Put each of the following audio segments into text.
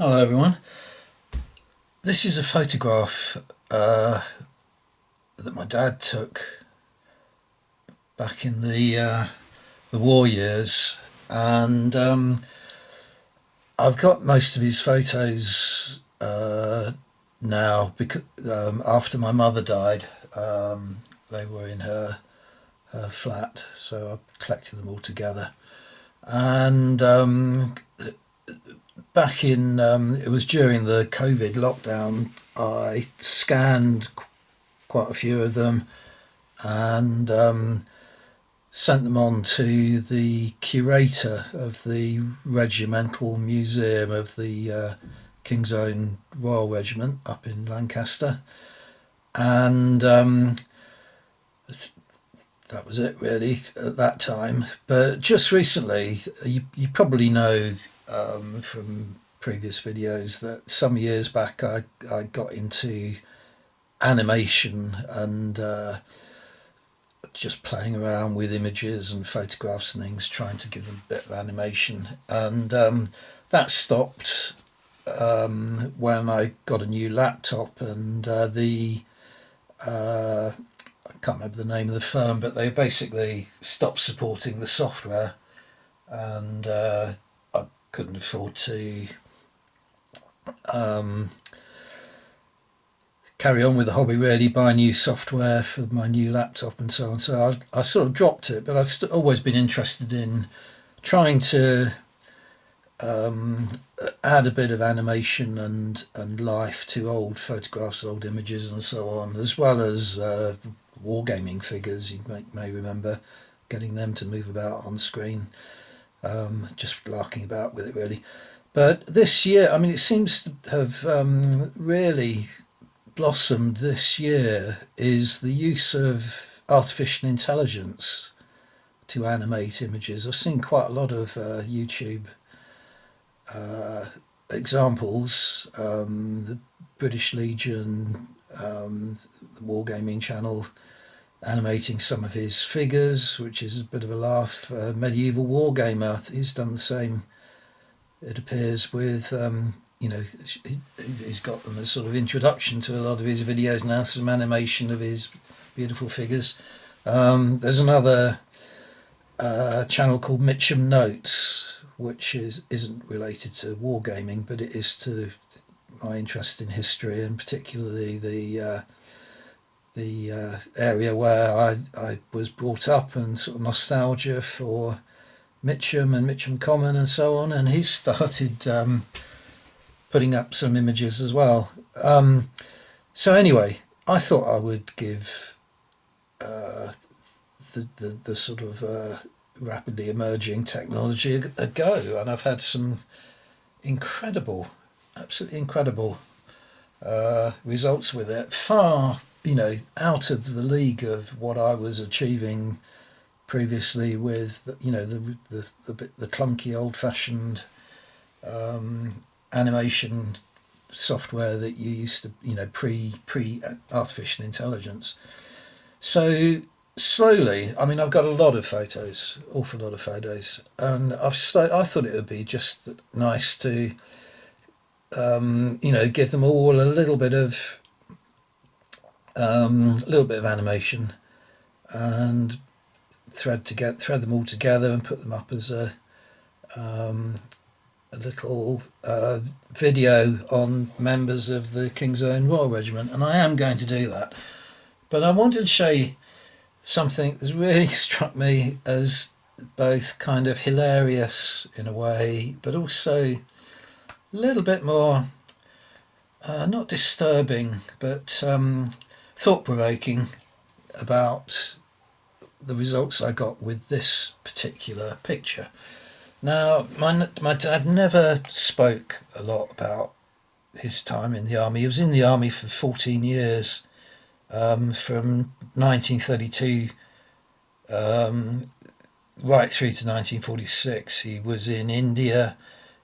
Hello everyone. This is a photograph that my dad took back in the war years, and I've got most of his photos now because after my mother died, they were in her flat, so I collected them all together. And back in it was during the COVID lockdown. I scanned quite a few of them and sent them on to the curator of the Regimental Museum of the King's Own Royal Regiment up in Lancaster, and that was it really at that time. But just recently, you probably know from previous videos that some years back I got into animation and just playing around with images and photographs and things, trying to give them a bit of animation. And that stopped when I got a new laptop, and I can't remember the name of the firm, but they basically stopped supporting the software, and I couldn't afford to carry on with the hobby really, buy new software for my new laptop and so on. So I sort of dropped it, but I've always been interested in trying to add a bit of animation and life to old photographs, old images and so on, as well as wargaming figures. You may remember getting them to move about on screen, just larking about with it really. But this year, I mean, it seems to have really blossomed this year, is the use of artificial intelligence to animate images. I've seen quite a lot of YouTube examples, the British Legion, the Wargaming channel, animating some of his figures, which is a bit of a laugh. Medieval Wargamer, he's done the same, it appears, with he's got them as sort of introduction to a lot of his videos now, some animation of his beautiful figures. There's another channel called Mitcham Notes, which isn't related to wargaming, but it is to my interest in history, and particularly the area where I was brought up, and sort of nostalgia for Mitcham and Mitcham Common and so on. And he's started putting up some images as well. So anyway, I thought I would give the sort of rapidly emerging technology a go, and I've had some absolutely incredible results with it, far out of the league of what I was achieving previously with the clunky old-fashioned animation software that you used to pre artificial intelligence. So slowly, I mean, I've got a lot of photos, awful lot of photos, and I thought it would be just nice to give them all a little bit of animation, and thread them all together and put them up as a little video on members of the King's Own Royal Regiment, and I am going to do that. But I wanted to show you something that's really struck me as both kind of hilarious in a way, but also a little bit more not disturbing, but thought-provoking about the results I got with this particular picture. Now, my dad never spoke a lot about his time in the army. He was in the army for 14 years, from 1932 right through to 1946. He was in India,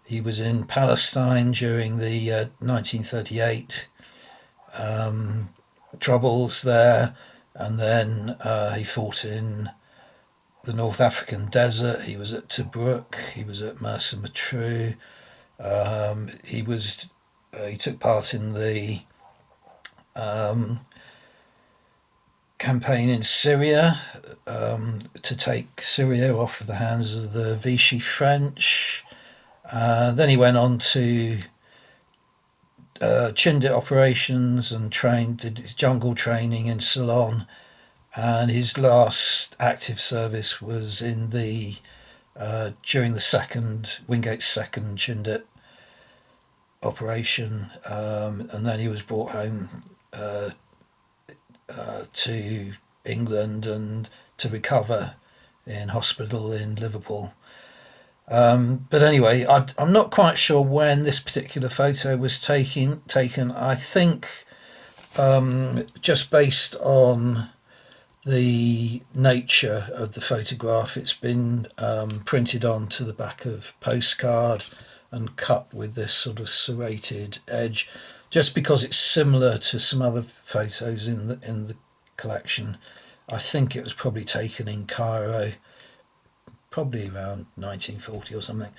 he was in Palestine during the 1938 troubles there, and then he fought in the North African desert. He was at Tobruk, he was at Mersa Matruh, He took part in the campaign in Syria, to take Syria off the hands of the Vichy French. Then he went on to Chindit operations and did his jungle training in Ceylon. And his last active service was in the during the Wingate's second Chindit operation, and then he was brought home to England and to recover in hospital in Liverpool. But anyway, I'm not quite sure when this particular photo was taken. I think just based on the nature of the photograph, it's been printed onto the back of postcard and cut with this sort of serrated edge, just because it's similar to some other photos in the collection. I think it was probably taken in Cairo, probably around 1940 or something.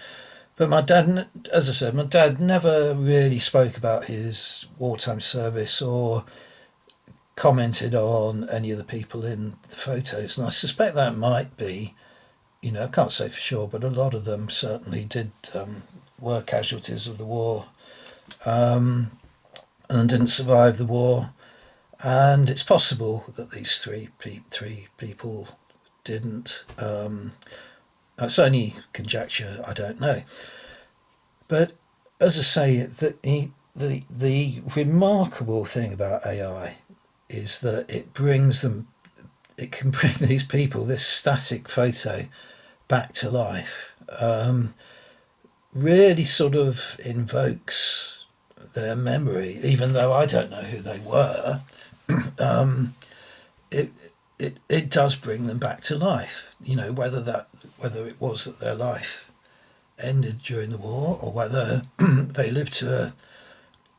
But my dad, as I said, my dad never really spoke about his wartime service or commented on any of the people in the photos, and I suspect that might be, I can't say for sure, but a lot of them certainly were casualties of the war, and didn't survive the war. And it's possible that these three people didn't. That's only conjecture. I don't know. But as I say, the remarkable thing about AI is that it can bring these people, this static photo, back to life. Really sort of invokes their memory, even though I don't know who they were. It does bring them back to life. Whether it was that their life ended during the war, or whether they lived to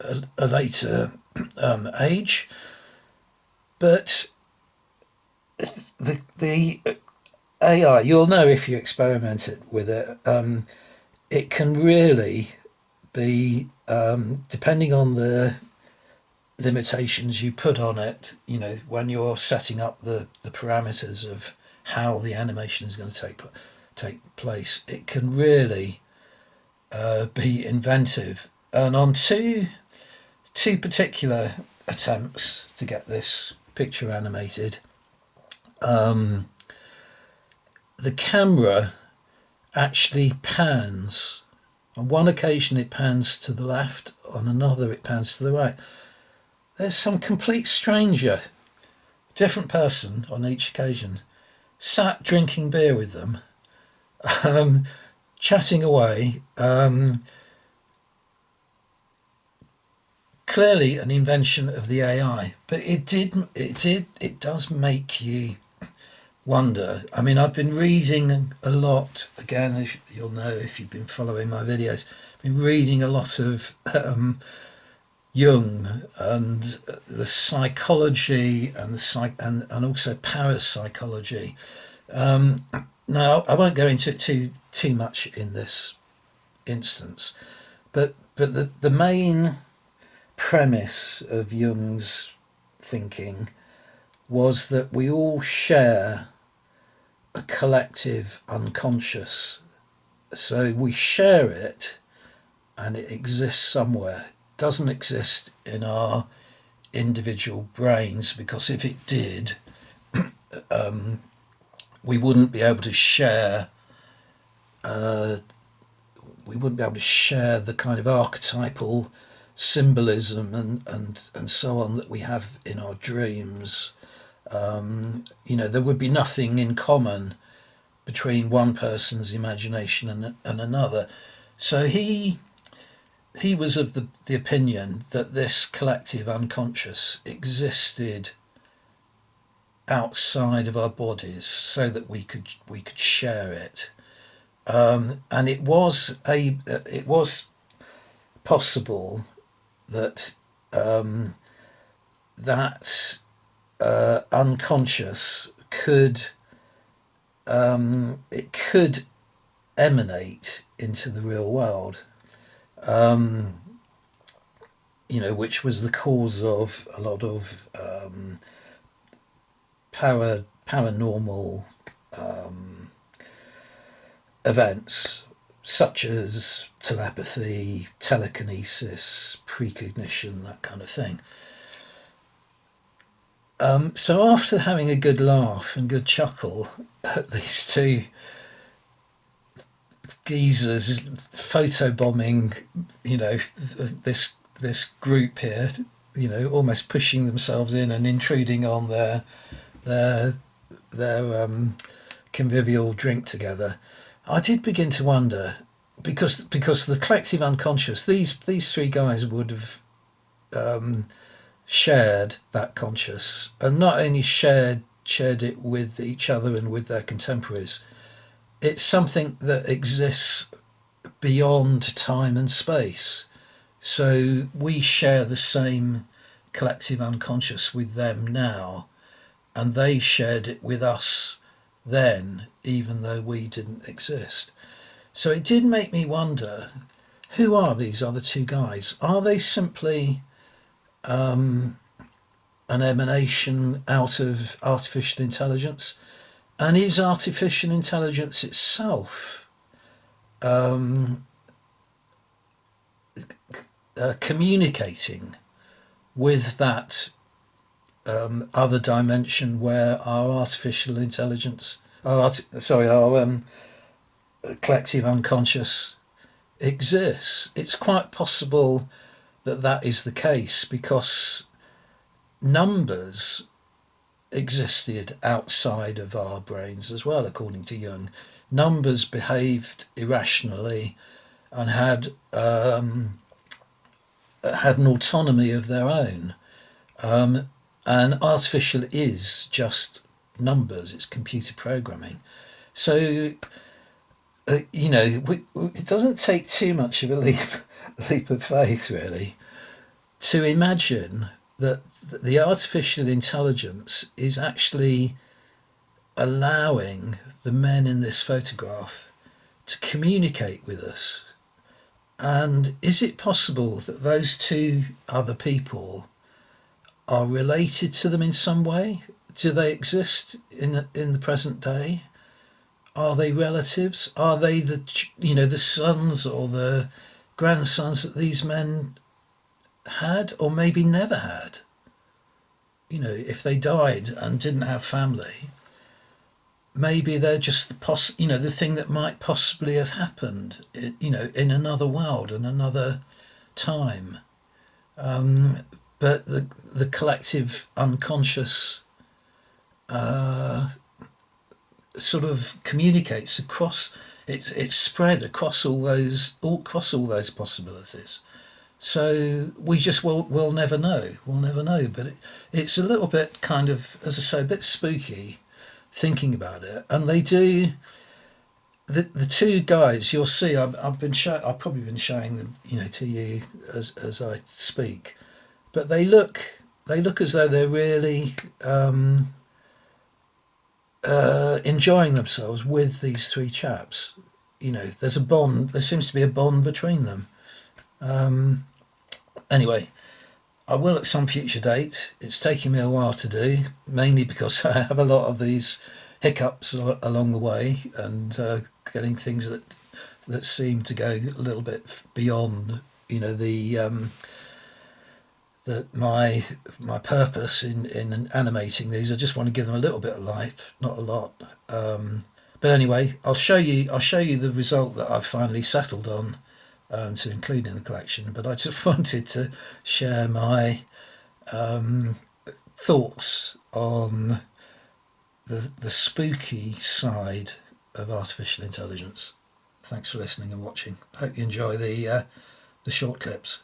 a later age. But the AI, you'll know if you experiment with it. It can really be, depending on the limitations you put on it, when you're setting up the parameters of how the animation is going to take place, it can really be inventive. And on two particular attempts to get this picture animated, the camera actually pans. On one occasion it pans to the left, on another it pans to the right. There's some complete stranger, different person on each occasion, sat drinking beer with them, chatting away. Clearly an invention of the AI, but it does make you wonder. I mean, I've been reading a lot, again, as you'll know if you've been following my videos, I've been reading a lot of Jung and the psychology and also parapsychology. Now, I won't go into it too much in this instance, but the main premise of Jung's thinking was that we all share a collective unconscious. So we share it and it exists somewhere. It doesn't exist in our individual brains, because if it did, we wouldn't be able to share the kind of archetypal symbolism and so on that we have in our dreams. There would be nothing in common between one person's imagination and another. So he was of the opinion that this collective unconscious existed outside of our bodies, so that we could share it, and it was possible that unconscious could emanate into the real world. which was the cause of a lot of paranormal events, such as telepathy, telekinesis, precognition, that kind of thing. So after having a good laugh and good chuckle at these two geezers photobombing, this group here, almost pushing themselves in and intruding on their convivial drink together, I did begin to wonder, because the collective unconscious, these three guys would have shared that conscious, and not only shared it with each other and with their contemporaries. It's something that exists beyond time and space. So we share the same collective unconscious with them now, and they shared it with us then, even though we didn't exist. So it did make me wonder, who are these other two guys? Are they simply an emanation out of artificial intelligence? And is artificial intelligence itself communicating with that other dimension where our artificial intelligence, our collective unconscious exists? It's quite possible that is the case, because numbers existed outside of our brains as well, according to Jung. Numbers behaved irrationally and had an autonomy of their own. And artificial is just numbers, it's computer programming. So, it doesn't take too much of a leap of faith, really, to imagine that the artificial intelligence is actually allowing the men in this photograph to communicate with us. And is it possible that those two other people are related to them in some way? Do they exist in the present day? Are they relatives? Are they the sons or the grandsons that these men had, or maybe never had? If they died and didn't have family, maybe they're just the thing that might possibly have happened, in another world and another time. But the collective unconscious sort of communicates across. It's spread across all those possibilities. So we just we'll never know. We'll never know. But it's a little bit kind of, as I say, a bit spooky thinking about it. And they do. The two guys, you'll see. I've probably been showing them, to you as I speak. But they look as though they're really enjoying themselves with these three chaps. There's a bond. There seems to be a bond between them. Anyway, I will at some future date. It's taking me a while to do, mainly because I have a lot of these hiccups along the way, and getting things that seem to go a little bit beyond, my purpose in animating these. I just want to give them a little bit of life, not a lot. But anyway, I'll show you the result that I've finally settled on. To include in the collection, but I just wanted to share my thoughts on the spooky side of artificial intelligence. Thanks for listening and watching. Hope you enjoy the short clips.